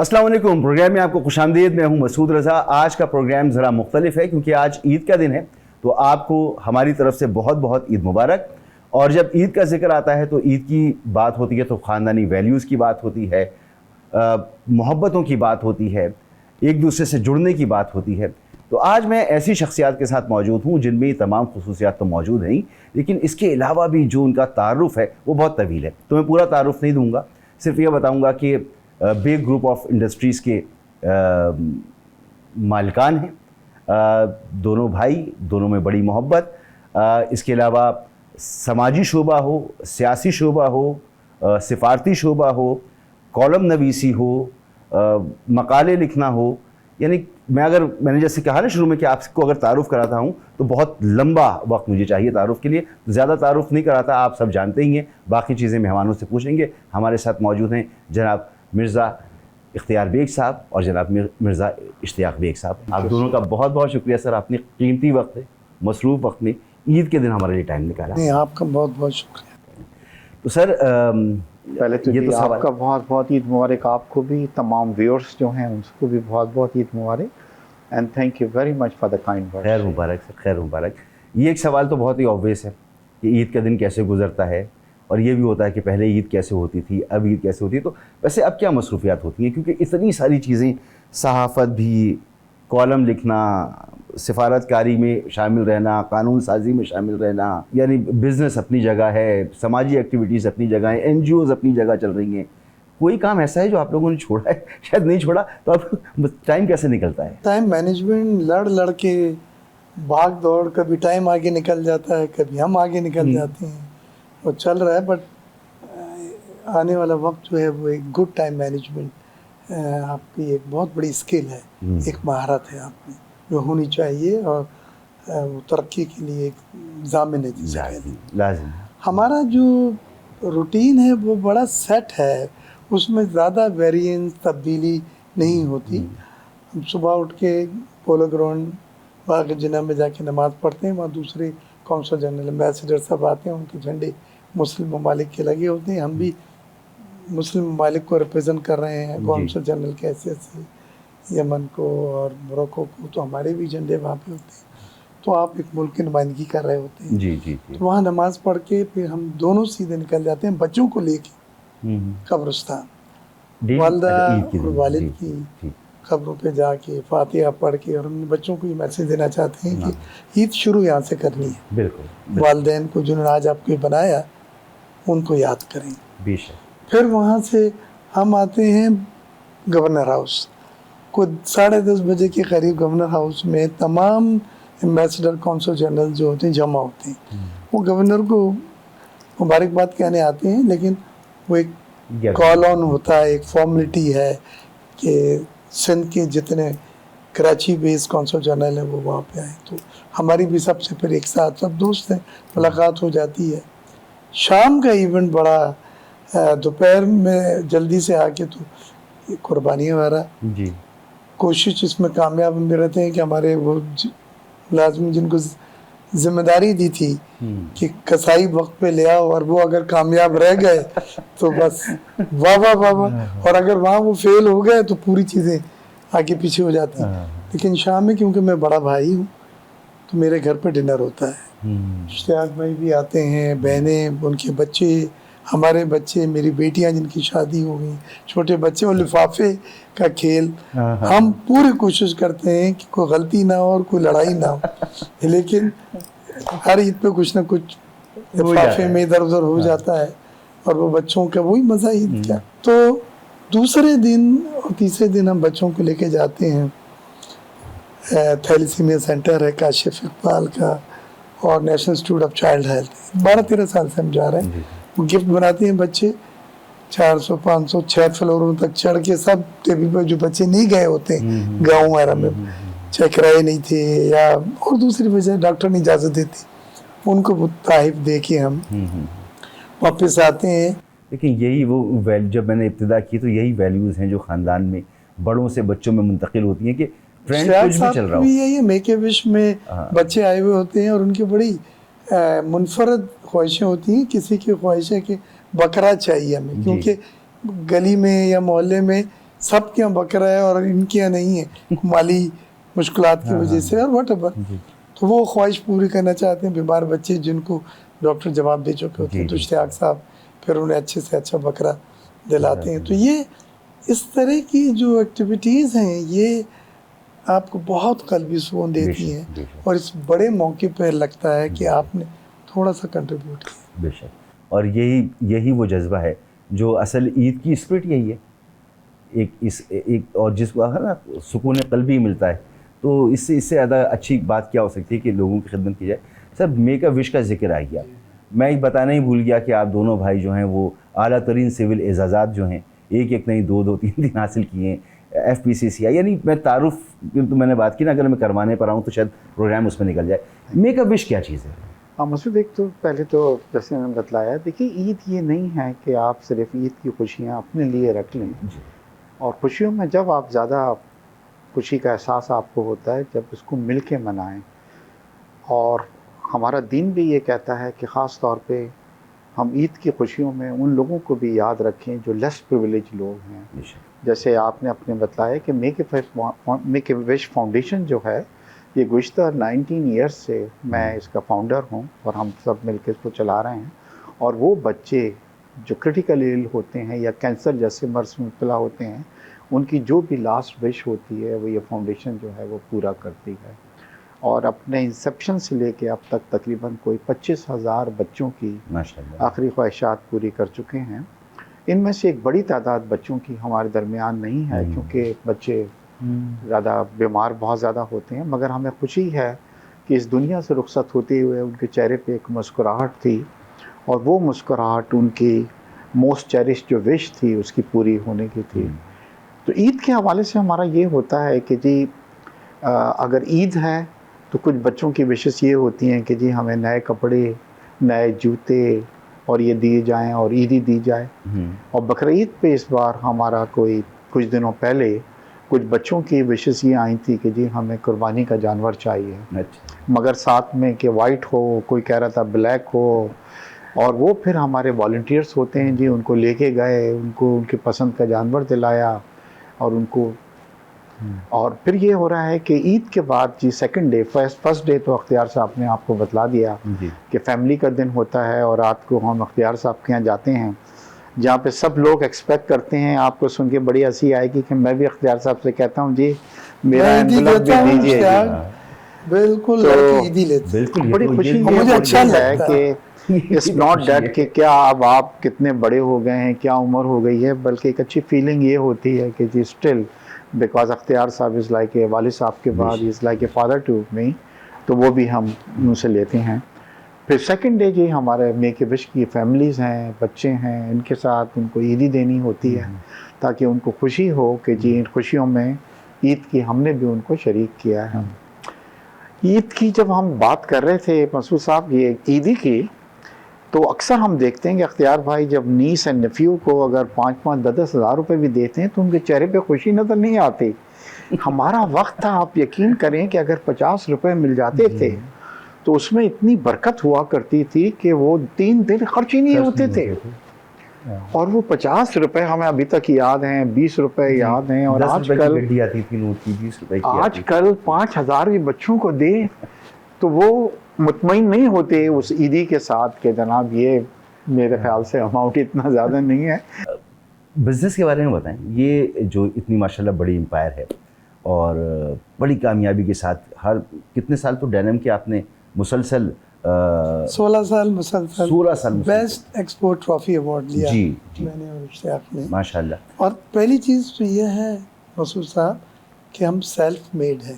السلام علیکم. پروگرام میں آپ کو خوش آمدید. میں ہوں مسعود رضا. آج کا پروگرام ذرا مختلف ہے کیونکہ آج عید کا دن ہے، تو آپ کو ہماری طرف سے بہت بہت عید مبارک. اور جب عید کا ذکر آتا ہے تو عید کی بات ہوتی ہے تو خاندانی ویلیوز کی بات ہوتی ہے، محبتوں کی بات ہوتی ہے، ایک دوسرے سے جڑنے کی بات ہوتی ہے. تو آج میں ایسی شخصیات کے ساتھ موجود ہوں جن میں یہ تمام خصوصیات تو موجود ہیں، لیکن اس کے علاوہ بھی جو ان کا تعارف ہے وہ بہت طویل ہے. تو میں پورا تعارف نہیں دوں گا، صرف یہ بتاؤں گا کہ بگ گروپ آف انڈسٹریز کے مالکان ہیں، دونوں بھائی، دونوں میں بڑی محبت. اس کے علاوہ سماجی شعبہ ہو، سیاسی شعبہ ہو، سفارتی شعبہ ہو، کالم نویسی ہو، مقالے لکھنا ہو، یعنی میں نے جیسے کہا نا شروع میں کہ آپ کو اگر تعارف کراتا ہوں تو بہت لمبا وقت مجھے چاہیے تعارف کے لیے، تو زیادہ تعارف نہیں کراتا، آپ سب جانتے ہی ہیں. باقی چیزیں مہمانوں سے پوچھیں گے. ہمارے ساتھ موجود ہیں جناب مرزا اختیار بیگ صاحب اور جناب مرزا اشتیاق بیگ صاحب. آپ دونوں کا بہت بہت شکریہ سر، آپ نے قیمتی وقت ہے، مصروف وقت میں عید کے دن ہمارے لیے ٹائم نکالا. نہیں، آپ کا بہت بہت شکریہ. تو سر پہلے تو یہ آپ کا بہت بہت عید مبارک. آپ کو بھی، تمام ویورز جو ہیں ان کو بھی بہت بہت عید مبارک. And thank you very much for the kind word. خیر مبارک سر، خیر مبارک. یہ ایک سوال تو بہت ہی آبویس ہے کہ عید کا دن کیسے گزرتا ہے، اور یہ بھی ہوتا ہے کہ پہلے عید کیسے ہوتی تھی، اب عید کیسے ہوتی ہے. تو ویسے اب کیا مصروفیات ہوتی ہیں، کیونکہ اتنی ساری چیزیں، صحافت بھی، کالم لکھنا، سفارت کاری میں شامل رہنا، قانون سازی میں شامل رہنا، یعنی بزنس اپنی جگہ ہے، سماجی ایکٹیویٹیز اپنی جگہ ہیں، این جی اوز اپنی جگہ چل رہی ہیں. کوئی کام ایسا ہے جو آپ لوگوں نے چھوڑا ہے؟ شاید نہیں چھوڑا. تو اب ٹائم کیسے نکلتا ہے؟ ٹائم مینجمنٹ لڑ کے بھاگ دوڑ، کبھی ٹائم آگے نکل جاتا ہے، کبھی ہم آگے نکل جاتے ہیں، وہ چل رہا ہے. بٹ آنے والا وقت جو ہے وہ ایک گڈ ٹائم مینجمنٹ آپ کی ایک بہت بڑی اسکل ہے، ایک مہارت ہے آپ میں جو ہونی چاہیے، اور وہ ترقی کے لیے ایک ضامن ہے. لازم. ہمارا جو روٹین ہے وہ بڑا سیٹ ہے، اس میں زیادہ ویریئنس، تبدیلی نہیں ہوتی. ہم صبح اٹھ کے پولو گراؤنڈ باغ جناح میں جا کے نماز پڑھتے ہیں. وہاں دوسرے کونسل جنرل ایمبیسڈر سب آتے ہیں، ان کے جھنڈے مسلم ممالک کے لگے ہوتے ہیں. ہم بھی مسلم ممالک کو ریپرزینٹ کر رہے ہیں کونسل جنرل کے حیثیت سے، یمن کو اور موروکو کو، تو ہمارے بھی جھنڈے وہاں پہ ہوتے ہیں. تو آپ ایک ملک کی نمائندگی کر رہے ہوتے ہیں. جی جی. تو وہاں نماز پڑھ کے پھر ہم دونوں سیدھے نکل جاتے ہیں بچوں کو لے کے قبرستان، والدہ اور والد کی قبروں پہ جا کے فاتحہ پڑھ کے. اور ہم بچوں کو یہ میسج دینا چاہتے ہیں کہ عید شروع یہاں سے کرنی ہے. بالکل. والدین کو جنہوں نے آج آپ کو بنایا ان کو یاد کریں. بے شک. پھر وہاں سے ہم آتے ہیں گورنر ہاؤس کو 10:30 بجے کے قریب. گورنر ہاؤس میں تمام ایمبیسڈر، کونسل جنرل جو ہوتے ہیں جمع ہوتے ہیں. وہ گورنر کو مبارکباد کہنے آتے ہیں، لیکن وہ ایک کال آن ہوتا ہے، ایک فارملٹی ہے کہ سندھ کے جتنے کراچی بیس کونسل جنرل ہیں وہ وہاں پہ آئیں. تو ہماری بھی سب سے پھر ایک ساتھ سب دوست ہیں، ملاقات ہو جاتی ہے. شام کا ایونٹ بڑا، دوپہر میں جلدی سے آ کے تو قربانیاں وغیرہ جی. کوشش اس میں کامیاب بھی رہتے ہیں کہ ہمارے وہ لازمی جن کو ذمہ داری دی تھی کہ کسائی وقت پہ لے آؤ، اور وہ اگر کامیاب رہ گئے تو بس واہ واہ واہ واہ، اور اگر وہاں وہ فیل ہو گئے تو پوری چیزیں آگے پیچھے ہو جاتی ہیں. لیکن شام میں کیونکہ میں بڑا بھائی ہوں تو میرے گھر پہ ڈنر ہوتا ہے. اشتیاق بھائی بھی آتے ہیں، بہنیں، ان کے بچے، ہمارے بچے، میری بیٹیاں جن کی شادی ہو گئی، چھوٹے بچے، اور لفافے کا کھیل. ہم پوری کوشش کرتے ہیں کہ کوئی غلطی نہ ہو اور کوئی لڑائی نہ ہو، لیکن ہر عید پہ کچھ نہ کچھ لفافے میں ادھر ادھر ہو جاتا ہے. اور وہ بچوں کا وہی مزہ عید کا. تو دوسرے دن اور تیسرے دن ہم بچوں کو لے کے جاتے ہیں، تھیلیسیمیا سینٹر ہے کاشف اقبال کا، اور national institute of child health. 12-13 سال سے ہم جا رہے ہیں. وہ گفٹ بناتے ہیں بچے، 400 500 6 فلوروں تک چڑھ کے، سب ٹیبل پہ جو بچے نہیں گئے ہوتے گاؤں وغیرہ میں، چاہے کرائے نہیں تھے یا اور دوسری وجہ ڈاکٹر نے اجازت دیتی، ان کو تحائف دے کے ہم واپس آتے ہیں. لیکن یہی وہ جب میں نے ابتدا کی تو یہی ویلیوز ہیں جو خاندان میں بڑوں سے بچوں میں منتقل ہوتی ہیں کہ ٹرینڈ کچھ بھی چل رہا ہو. یہی میک اے وش میں بچے آئے ہوئے ہوتے ہیں، اور ان کی بڑی منفرد خواہشیں ہوتی ہیں. کسی کی خواہش ہے کہ بکرا چاہیے ہمیں، کیونکہ گلی میں یا محلے میں سب کے یہاں بکرا ہے اور ان کے یہاں نہیں ہے مالی مشکلات کی وجہ سے اور واٹ ایور. تو وہ خواہش پوری کرنا چاہتے ہیں. بیمار بچے جن کو ڈاکٹر جواب دے چکے ہوتے ہیں تو اشتیاق صاحب پھر انہیں اچھے سے اچھا بکرا دلاتے ہیں. تو یہ اس طرح کی جو ایکٹیویٹیز ہیں یہ آپ کو بہت قلبی سکون دیتی ہیں اور اس بڑے موقع پہ لگتا ہے کہ آپ نے تھوڑا سا کنٹریبیوٹ کیا. بے شک. اور یہی وہ جذبہ ہے جو اصل عید کی اسپرٹ یہی ہے. ایک اور جس کو ہے نا سکون قلبی ملتا ہے. تو اس سے زیادہ اچھی بات کیا ہو سکتی ہے کہ لوگوں کی خدمت کی جائے. سر میک اے وش کا ذکر آ گیا. میں ایک بتانا ہی بھول گیا کہ آپ دونوں بھائی جو ہیں وہ اعلیٰ ترین سول اعزازات جو ہیں ایک نہیں دو تین حاصل کیے ہیں. FPCCI یعنی میں تعارف تو میں نے بات کی نا, اگر میں کروانے پر آؤں تو شاید پروگرام اس میں نکل جائے. میک اے وش کیا چیز ہے؟ مسعود ایک تو پہلے تو جیسے میں نے بتلایا, دیکھیے عید یہ نہیں ہے کہ آپ صرف عید کی خوشیاں اپنے لیے رکھ لیں. اور خوشیوں میں جب آپ زیادہ خوشی کا احساس آپ کو ہوتا ہے جب اس کو مل کے منائیں. اور ہمارا دین بھی یہ کہتا ہے کہ خاص طور پہ ہم عید کی خوشیوں میں ان لوگوں کو بھی یاد رکھیں جو لیس پریویلیج لوگ ہیں. جیسے آپ نے اپنے بتلایا کہ میک اے وش فاؤنڈیشن جو ہے یہ گزشتہ 19 ایئرس سے میں اس کا فاؤنڈر ہوں اور ہم سب مل کے اس کو چلا رہے ہیں. اور وہ بچے جو کرٹیکل ایل ہوتے ہیں یا کینسر جیسے مرض میں مبتلا ہوتے ہیں ان کی جو بھی لاسٹ وش ہوتی ہے وہ یہ فاؤنڈیشن جو ہے وہ پورا کرتی ہے. اور اپنے انسیپشن سے لے کے اب تک تقریباً کوئی 25,000 بچوں کی آخری خواہشات پوری کر چکے ہیں. ان میں سے ایک بڑی تعداد بچوں کی ہمارے درمیان نہیں ہے کیونکہ بچے زیادہ بیمار بہت زیادہ ہوتے ہیں, مگر ہمیں خوشی ہے کہ اس دنیا سے رخصت ہوتے ہوئے ان کے چہرے پہ ایک مسکراہٹ تھی اور وہ مسکراہٹ ان کی موسٹ چیریش جو وش تھی اس کی پوری ہونے کی تھی. تو عید کے حوالے سے ہمارا یہ ہوتا ہے کہ جی اگر عید ہے تو کچھ بچوں کی وشز یہ ہوتی ہیں کہ جی ہمیں نئے کپڑے, نئے جوتے اور یہ دیے جائیں اور عیدی دی جائے. اور بقرعید پہ اس بار ہمارا کوئی کچھ دنوں پہلے کچھ بچوں کی وشز یہ آئی تھی کہ جی ہمیں قربانی کا جانور چاہیے, مگر ساتھ میں کہ وائٹ ہو, کوئی کہہ رہا تھا بلیک ہو. اور وہ پھر ہمارے والنٹیئرس ہوتے ہیں جی ان کو لے کے گئے, ان کو ان کے پسند کا جانور دلایا اور ان کو. اور پھر یہ ہو رہا ہے کہ عید کے بعد جی سیکنڈ ڈے, فرسٹ ڈے تو اختیار صاحب نے آپ کو بتلا دیا کہ فیملی کا دن ہوتا ہے اور رات کو ہم اختیار صاحب کے یہاں جاتے ہیں جہاں پہ سب لوگ ایکسپیکٹ کرتے ہیں. آپ کو سن کے بڑی ہنسی آئے گی کہ میں بھی اختیار صاحب سے کہتا ہوں جی میرا انویلپ بھی دیجیے. بالکل بڑی خوشی مجھے اچھا ہے کہ اٹس ناٹ دیٹ کہ کیا اب آپ کتنے بڑے ہو گئے ہیں, کیا عمر ہو گئی ہے, بلکہ ایک اچھی فیلنگ یہ ہوتی ہے کہ جی اسٹل بیکاز اختیار صاحب از لائک اے والد صاحب کے بعد as like a father to me, تو وہ بھی ہم ان سے لیتے ہیں. پھر سیکنڈ ڈے جی ہمارے میک اے وش کی فیملیز ہیں, بچے ہیں, ان کے ساتھ ان کو عیدی دینی ہوتی ہے تاکہ ان کو خوشی ہو کہ جی ان خوشیوں میں عید کی ہم نے بھی ان کو شریک کیا ہے. عید کی جب ہم بات کر رہے تھے مسعود صاحب یہ عیدی کی, تو اکثر ہم دیکھتے ہیں کہ اختیار بھائی جب نیس اینڈ نیفیو کو اگر 5-10 ہزار روپے بھی دیتے ہیں تو ان کے چہرے پہ خوشی نظر نہیں آتی. ہمارا وقت تھا, آپ یقین کریں کہ اگر 50 روپے مل جاتے تھے تو اس میں اتنی برکت ہوا کرتی تھی کہ وہ 3 دن خرچ ہی نہیں ہوتے تھے. اور وہ 50 روپے ہمیں ابھی تک یاد ہیں, 20 روپے یاد ہیں. اور آج کل 5,000 بھی بچوں کو دے تو وہ مطمئن نہیں ہوتے اس عیدی کے ساتھ کہ جناب یہ میرے خیال سے اماؤنٹ اتنا زیادہ نہیں ہے. بزنس کے بارے میں بتائیں, یہ جو اتنی ماشاءاللہ بڑی امپائر ہے اور بڑی کامیابی کے ساتھ ہر کتنے سال تو ڈینم کے آپ نے مسلسل 16 سال مسلسل بیسٹ ایکسپورٹ ٹرافی ایوارڈ لیا میں نے اور اشتیاق نے ماشاءاللہ. اور پہلی چیز تو یہ ہے مسعود صاحب کہ ہم سیلف میڈ ہیں.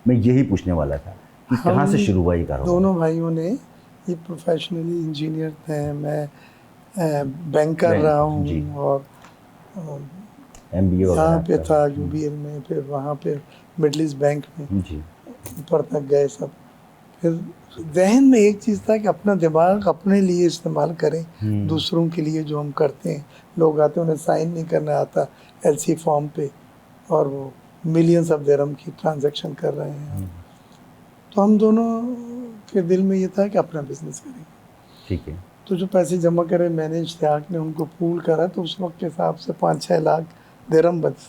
میں یہی پوچھنے والا تھا کہ کہاں سے شروع ہوا یہ کاروبار؟ دونوں بھائیوں نے یہ پروفیشنلی انجینئر تھے, میں بینکر رہا ہوں اور MBA یہاں پہ تھا UBL میں, پھر وہاں پہ مڈل ایسٹ بینک میں اوپر تک گئے سب. پھر ذہن میں ایک چیز تھا کہ اپنا دماغ اپنے لیے استعمال کریں, دوسروں کے لیے جو ہم کرتے ہیں. لوگ آتے ہیں انہیں سائن نہیں کرنا آتا LC فارم پہ اور وہ ملینز آف درہم کی ٹرانزیکشن کر رہے ہیں. تو ہم دونوں کے دل میں یہ تھا کہ اپنا بزنس کریں. ٹھیک ہے. تو جو پیسے جمع کرے میں نے, اشتیاق نے ان کو پول کرا تو اس وقت کے حساب سے 5-6 لاکھ درہم بچ.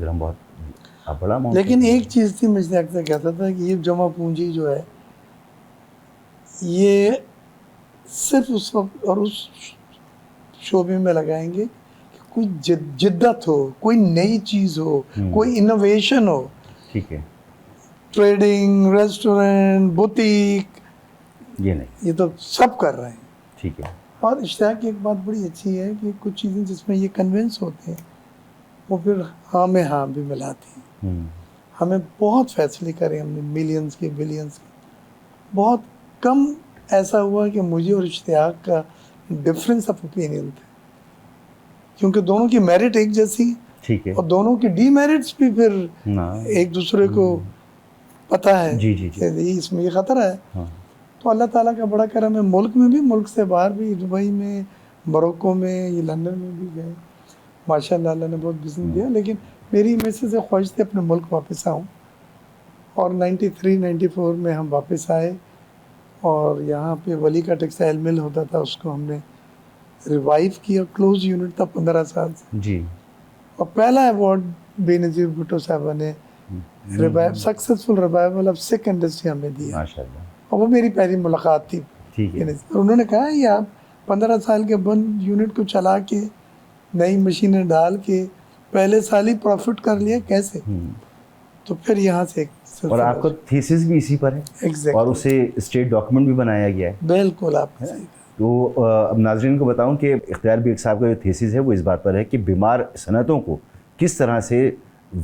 درہم بہت بڑا amount لیکن ہے۔ ایک چیز تھی، مجھے اکثر کہتا تھا کہ یہ جمع پونجی جو ہے یہ صرف اس وقت اور اس شعبے میں لگائیں گے کہ کوئی جدت ہو، کوئی نئی چیز ہو، کوئی انوویشن ہو، ٹھیک ہے، ٹریڈنگ، ریسٹورنٹ، بوتیک، یہ نہیں، یہ تو سب کر رہے ہیں۔ ٹھیک ہے، اور اشتیاق کی ایک بات بڑی اچھی ہے کہ کچھ چیزیں جس میں یہ کنونس ہوتے ہیں وہ پھر ہاں میں ہاں بھی ملاتی ہیں۔ ہمیں بہت فیصلے کرے ہم نے، ملینز کے، بلینز کے، بہت کم ایسا ہوا کہ مجھے اور اشتیاق کا ڈفرینس آف اوپینین تھا، کیونکہ دونوں کی میرٹ ایک جیسی ٹھیک ہے، اور دونوں کی ڈی میرٹس بھی پھر ایک دوسرے کو پتہ ہے جی جی کہ اس میں یہ خطرہ ہے۔ ہاں، تو اللہ تعالیٰ کا بڑا کرم ہے، ملک میں بھی، ملک سے باہر بھی، دبئی میں، موروکو میں، یہ لندن میں بھی گئے، ماشاء اللہ اللہ نے بہت بزنس دیا۔ لیکن میری میسج سے خواہش تھی اپنے ملک واپس آؤں، اور 93-94 میں ہم واپس آئے، اور یہاں پہ ولی کا ٹیکسٹائل مل ہوتا تھا، اس کو ہم نے ریوائیو کیا، کلوز یونٹ تھا 15 سال سے، جی، اور پہلا ایوارڈ بے نظیر بھٹو صاحبہ نے successful revival of sick industry ہمیں دیا، ماشاء اللہ، اور وہ میری پہلی ملاقات تھی۔ ٹھیک ہے، اور انہوں نے کہا یہ آپ 15 سال کے بند یونٹ کو چلا کے نئی مشینیں ڈال کے پہلے سال ہی پروفٹ کر لیا، کیسے؟ تو پھر یہاں سے اور آپ کا تھیسس بھی اسی پر ہے، Exactly. اور اسے اسٹیٹ ڈاکومنٹ بھی بنایا گیا ہے۔ بالکل آپ نے صحیح کہا۔ تو اب ناظرین کو بتاؤں کہ اختیار بیگ صاحب کا جو تھیسس ہے وہ اس بات پر ہے کہ بیمار صنعتوں کو کس طرح سے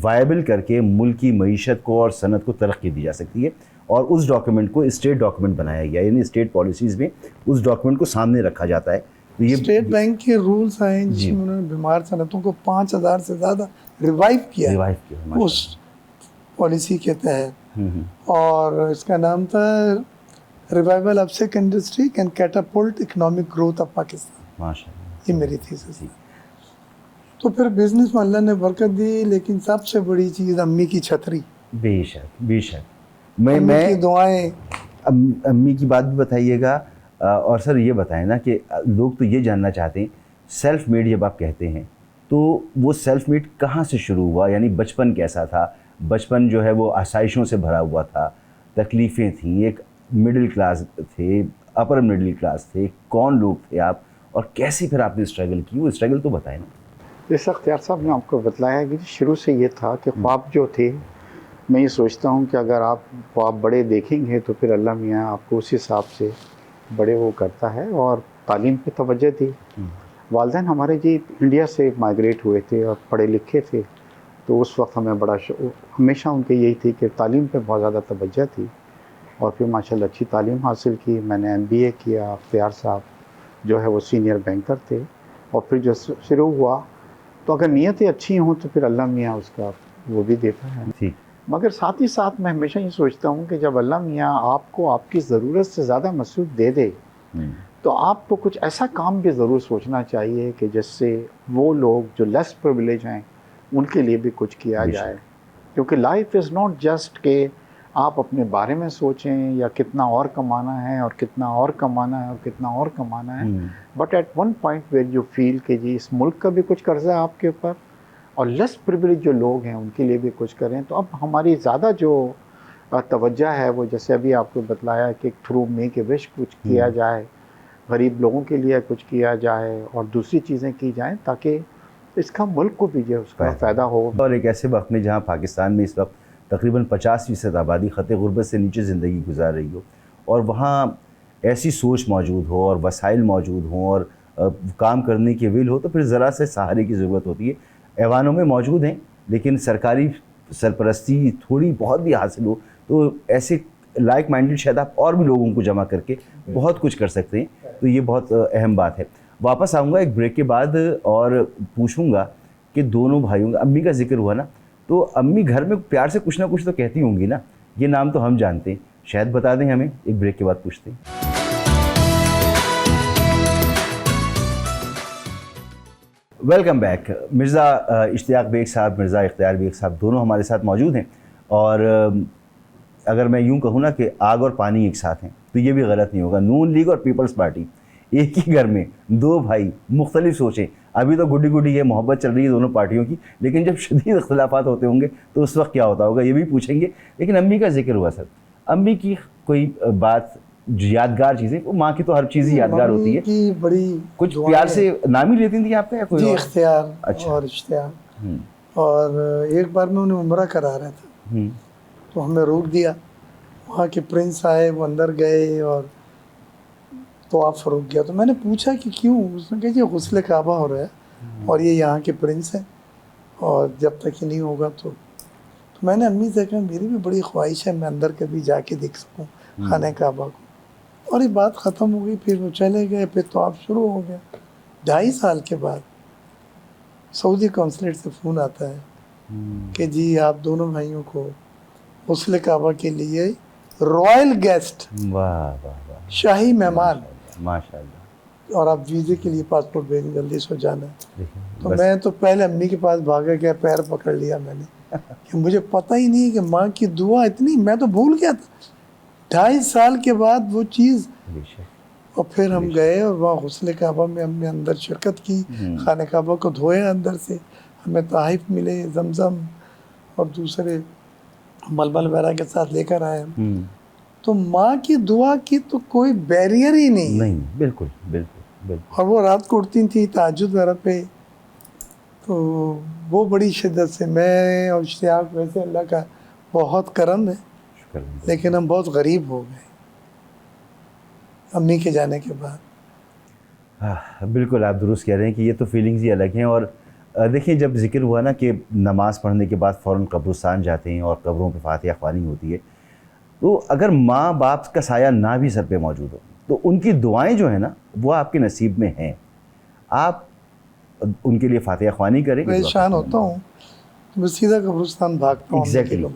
وائبل کر کے ملک کی معیشت کو اور صنعت کو ترقی دی جا سکتی ہے، اور اس ڈاکومنٹ کو اسٹیٹ ڈاکومنٹ بنایا گیا، یعنی اسٹیٹ پالیسیز میں اس ڈاکومنٹ کو سامنے رکھا جاتا ہے۔ تو یہ اسٹیٹ بینک کے رولز آئے جس میں انہوں نے بیمار صنعتوں کو 5000 سے زیادہ ریوائیو کیا ریوائیو کیا اس پالیسی کے تحت، اور اس کا نام تھا revival of sick industry can catapult economic growth of Pakistan. ماشاء اللہ، یہ میری تھیسس ہے۔ تو پھر بزنس میں اللہ نے برکت دی، لیکن سب سے بڑی چیز امی کی چھتری، بے شک بے شک، امی میں کی دعائیں۔ امی کی بات بھی بتائیے گا، اور سر یہ بتائیں نا کہ لوگ تو یہ جاننا چاہتے ہیں سیلف میڈ جب آپ کہتے ہیں تو وہ سیلف میڈ کہاں سے شروع ہوا، یعنی بچپن کیسا تھا؟ بچپن جو ہے وہ آسائشوں سے بھرا ہوا تھا، تکلیفیں تھیں، ایک مڈل کلاس تھے، اپر مڈل کلاس تھے، کون لوگ تھے آپ، اور کیسے پھر آپ نے اسٹرگل کی؟ وہ اسٹرگل تو بتائیں نا۔ جیسا اختیار صاحب نے آپ کو بتلایا کہ شروع سے یہ تھا کہ خواب جو تھے، میں یہ سوچتا ہوں کہ اگر آپ خواب بڑے دیکھیں گے تو پھر اللہ میاں آپ کو اس حساب سے بڑے وہ کرتا ہے، اور تعلیم پہ توجہ دی۔ والدین ہمارے جی انڈیا سے مائگریٹ ہوئے تھے اور پڑھے لکھے تھے، تو اس وقت ہمیں بڑا ہمیشہ ان کے یہی تھی کہ تعلیم پہ بہت زیادہ توجہ تھی، اور پھر ماشاءاللہ اچھی تعلیم حاصل کی۔ میں نے MBA کیا، اختیار صاحب جو ہے وہ سینئر بینکر تھے، اور پھر جو شروع ہوا تو اگر نیتیں اچھی ہوں تو پھر اللہ میاں اس کا وہ بھی دیتا ہے۔ مگر ساتھ ہی ساتھ میں ہمیشہ یہ سوچتا ہوں کہ جب اللہ میاں آپ کو آپ کی ضرورت سے زیادہ مصروف دے دے تو آپ کو کچھ ایسا کام بھی ضرور سوچنا چاہیے کہ جس سے وہ لوگ جو لیس پریویلیج ہیں ان کے لیے بھی کچھ کیا جائے، کیونکہ لائف از ناٹ جسٹ کہ آپ اپنے بارے میں سوچیں یا کتنا اور کمانا ہے اور کتنا اور کمانا ہے اور کتنا اور کمانا ہے، but at one point where you feel کہ جی اس ملک کا بھی کچھ قرضہ ہے آپ کے اوپر، اور لیس پریویلیج جو لوگ ہیں ان کے لیے بھی کچھ کریں۔ تو اب ہماری زیادہ جو توجہ ہے وہ جیسے ابھی آپ کو بتلایا کہ تھرو میک اے وش کچھ کیا جائے، غریب لوگوں کے لیے کچھ کیا جائے اور دوسری چیزیں کی جائیں تاکہ اس کا ملک کو بھی جو اس کا فائدہ ہو۔ اور ایک ایسے وقت میں جہاں پاکستان میں اس وقت تقریباً 50% آبادی خط غربت سے نیچے زندگی گزار رہی ہو، اور وہاں ایسی سوچ موجود ہو اور وسائل موجود ہوں اور کام کرنے کی ویل ہو، تو پھر ذرا سے سہارے کی ضرورت ہوتی ہے۔ ایوانوں میں موجود ہیں لیکن سرکاری سرپرستی تھوڑی بہت بھی حاصل ہو تو ایسے لائک مائنڈڈ شاید آپ اور بھی لوگوں کو جمع کر کے بہت کچھ کر سکتے ہیں، تو یہ بہت اہم بات ہے۔ واپس آؤں گا ایک بریک کے بعد اور پوچھوں گا کہ دونوں بھائیوں کا، امی کا ذکر ہوا نا، تو امی گھر میں پیار سے کچھ نہ کچھ تو کہتی ہوں گی نا، یہ نام تو ہم جانتے ہیں، شاید بتا دیں ہمیں، ایک بریک کے بعد پوچھتے ہیں۔ Welcome back. مرزا اشتیاق بیگ صاحب، مرزا اختیار بیگ صاحب دونوں ہمارے ساتھ موجود ہیں، اور اگر میں یوں کہوں نا کہ آگ اور پانی ایک ساتھ ہیں تو یہ بھی غلط نہیں ہوگا۔ نون لیگ اور پیپلز پارٹی ایک ہی گھر میں، دو بھائی، مختلف سوچیں، ابھی تو گڈی گڈی ہے, محبت چل رہی ہے دونوں پارٹیوں کی, لیکن جب شدید اختلافات ہوتے ہوں گے تو اس وقت کیا ہوتا ہوگا یہ بھی پوچھیں گے. لیکن امی کا ذکر ہوا سر, امی کی کوئی بات جو یادگار چیزیں, وہ ماں کی تو ہر چیز ہی یادگار ہوتی ہے, کی بڑی کچھ پیار سے نام ہی لیتی تھیں آپ کا یا کوئی جی اور؟ اختیار اچھا. اور اشتیاق. اور ایک بار میں انہیں عمرہ کرا رہا تھا تو ہمیں روک دیا, وہاں کے پرنس آئے, وہ اندر گئے اور تو آپ روک گیا. تو میں نے پوچھا کہ کیوں؟ اس نے کہا جی غسل کعبہ ہو رہا ہے اور یہ یہاں کے پرنس ہیں اور جب تک یہ نہیں ہوگا تو میں نے امی سے کہا میری بھی بڑی خواہش ہے میں اندر کبھی جا کے دیکھ سکوں خانہ کعبہ کو. اور یہ بات ختم ہو گئی. پھر وہ چلے گئے. پھر تو آپ شروع ہو گیا. 2.5 سال کے بعد سعودی کونسلیٹ سے فون آتا ہے کہ جی آپ دونوں بھائیوں کو غسل کعبہ کے لیے رائل گیسٹ, واہ واہ واہ, شاہی مہمان, ماشاء اللہ. اور آپ ویزے کے لیے پاسپورٹ بھیجیں, جلدی سے جانا ہے. تو بس میں تو پہلے امی کے پاس بھاگا گیا, پیر پکڑ لیا میں نے کہ مجھے پتہ ہی نہیں کہ ماں کی دعا اتنی, میں تو بھول گیا تھا. 2.5 سال کے بعد وہ چیز. بے شک. اور پھر ہم گئے اور وہاں غسل کعبہ میں ہم نے اندر شرکت کی, خانہ کعبہ کو دھویا اندر سے, ہمیں تحائف ملے زمزم اور دوسرے ملبل وغیرہ کے ساتھ لے کر آئے ہم. تو ماں کی دعا کی تو کوئی بیریئر ہی نہیں. نہیں, بالکل بالکل بالکل. اور وہ رات کو اٹھتی تھیں تہجد وغیرہ پہ, تو وہ بڑی شدت سے. میں اور اشتیاق ویسے اللہ کا بہت کرم ہے, شکر. لیکن ہم بہت غریب ہو گئے امی کے جانے کے بعد. بالکل آپ درست کہہ رہے ہیں کہ یہ تو فیلنگز ہی الگ ہیں. اور دیکھیں جب ذکر ہوا نا کہ نماز پڑھنے کے بعد فوراً قبرستان جاتے ہیں اور قبروں پہ فاتحہ خوانی ہوتی ہے, تو اگر ماں باپ کا سایہ نہ بھی سر پہ موجود ہو تو ان کی دعائیں جو ہیں نا وہ آپ کے نصیب میں ہیں. آپ ان کے لیے فاتحہ خوانی کریں. پریشان ہوتا ہوں, میں سیدھا قبرستان بھاگتا ہوں. ایگزیکٹلی.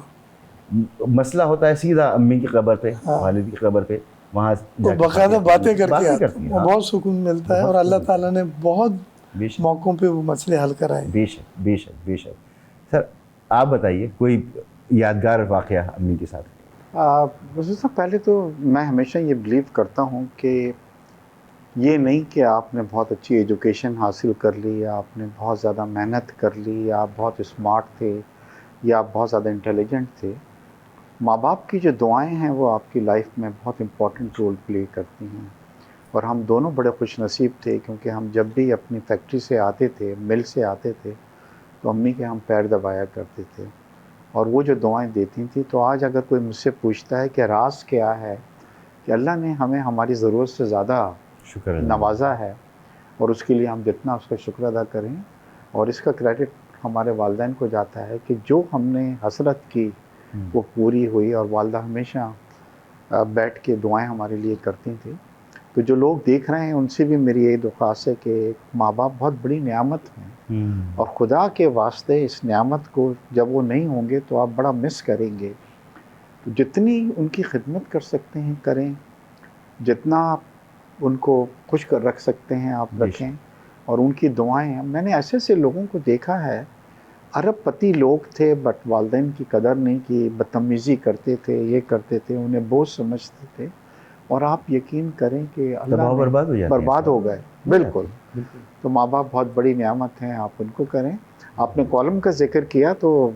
مسئلہ ہوتا ہے سیدھا امی کی قبر پہ, والد کی قبر پہ, وہاں باقاعدہ باتیں کر کے آتے کرتی ہیں, ہیں. بہت سکون ملتا ہے. اور اللہ تعالیٰ نے بہت موقعوں پہ وہ مسئلے حل کرائے. بے شک بے شک بے شک. سر آپ بتائیے کوئی یادگار واقعہ امی کے ساتھ. بس پہلے تو میں ہمیشہ یہ بلیو کرتا ہوں کہ یہ نہیں کہ آپ نے بہت اچھی ایجوکیشن حاصل کر لی, یا آپ نے بہت زیادہ محنت کر لی, یا آپ بہت اسمارٹ تھے, یا آپ بہت زیادہ انٹیلیجنٹ تھے. ماں باپ کی جو دعائیں ہیں وہ آپ کی لائف میں بہت امپورٹنٹ رول پلے کرتی ہیں. اور ہم دونوں بڑے خوش نصیب تھے, کیونکہ ہم جب بھی اپنی فیکٹری سے آتے تھے, مل سے آتے تھے, تو امی کے ہم پیر دبایا کرتے تھے, اور وہ جو دعائیں دیتی تھیں. تو آج اگر کوئی مجھ سے پوچھتا ہے کہ راز کیا ہے, کہ اللہ نے ہمیں ہماری ضرورت سے زیادہ شکر نوازا ہے, اور اس کے لیے ہم جتنا اس کا شکر ادا کریں, اور اس کا کریڈٹ ہمارے والدین کو جاتا ہے کہ جو ہم نے حسرت کی وہ پوری ہوئی. اور والدہ ہمیشہ بیٹھ کے دعائیں ہمارے لیے کرتی تھیں. تو جو لوگ دیکھ رہے ہیں ان سے بھی میری یہ درخواست ہے کہ ماں باپ بہت بڑی نعمت ہیں, اور خدا کے واسطے اس نعمت کو جب وہ نہیں ہوں گے تو آپ بڑا مس کریں گے. تو جتنی ان کی خدمت کر سکتے ہیں کریں, جتنا آپ ان کو خوش کر رکھ سکتے ہیں آپ رکھیں. اور ان کی دعائیں, میں نے ایسے ایسے لوگوں کو دیکھا ہے, ارب پتی لوگ تھے بٹ والدین کی قدر نہیں کی, بدتمیزی کرتے تھے, یہ کرتے تھے, انہیں بوجھ سمجھتے تھے, اور آپ یقین کریں کہ اللہ برباد ہو گئے. بالکل. تو ماں باپ بہت بڑی نعمت ہیں, آپ ان کو کریں. آپ نے کالم کا ذکر کیا, تو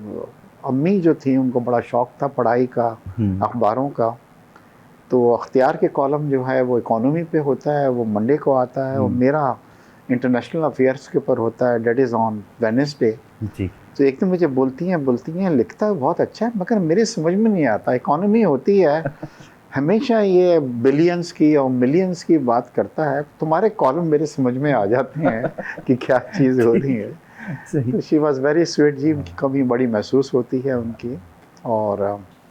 امی جو تھیں ان کو بڑا شوق تھا پڑھائی کا, اخباروں کا. تو اختیار کے کالم جو ہے وہ اکانومی پہ ہوتا ہے, وہ منڈے کو آتا ہے, اور میرا انٹرنیشنل افیئرس کے اوپر ہوتا ہے, دیٹ از آن وینسڈے. تو ایک دن مجھے بولتی ہیں لکھتا بہت اچھا ہے مگر میرے سمجھ میں نہیں آتا, اکانومی ہوتی ہے ہمیشہ یہ بلینز کی اور ملینز کی بات کرتا ہے, تمہارے کالم میرے سمجھ میں آ جاتے ہیں کہ کیا چیز ہو رہی ہے. شی واز ویری سویٹ جی, ان کی کمی بڑی محسوس ہوتی ہے ان کی. اور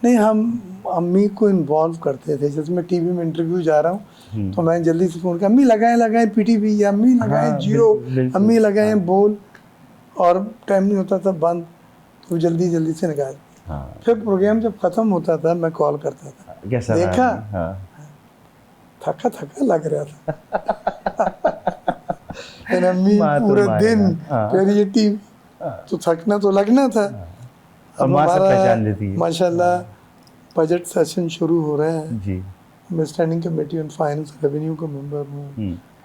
نہیں, ہم امی کو انوالو کرتے تھے. جیسے میں ٹی وی میں انٹرویو جا رہا ہوں تو میں جلدی سے فون کیا, امی لگائیں پی ٹی وی, یا امی لگائیں جیو, امی لگائیں بول, اور ٹائم نہیں ہوتا تھا بند, تو جلدی سے نکال. پھر پروگرام جب ختم ہوتا تھا میں کال کرتا تھا, دیکھا تھکا لگ رہا تھا. امی پورے دن, پھر یہ ٹی وی, تو تھکنا تو لگنا تھا. اب ہمارا ماشاء اللہ بجٹ سیشن شروع ہو رہا ہے. میں standing committee on finance revenue کا ممبر ہوں,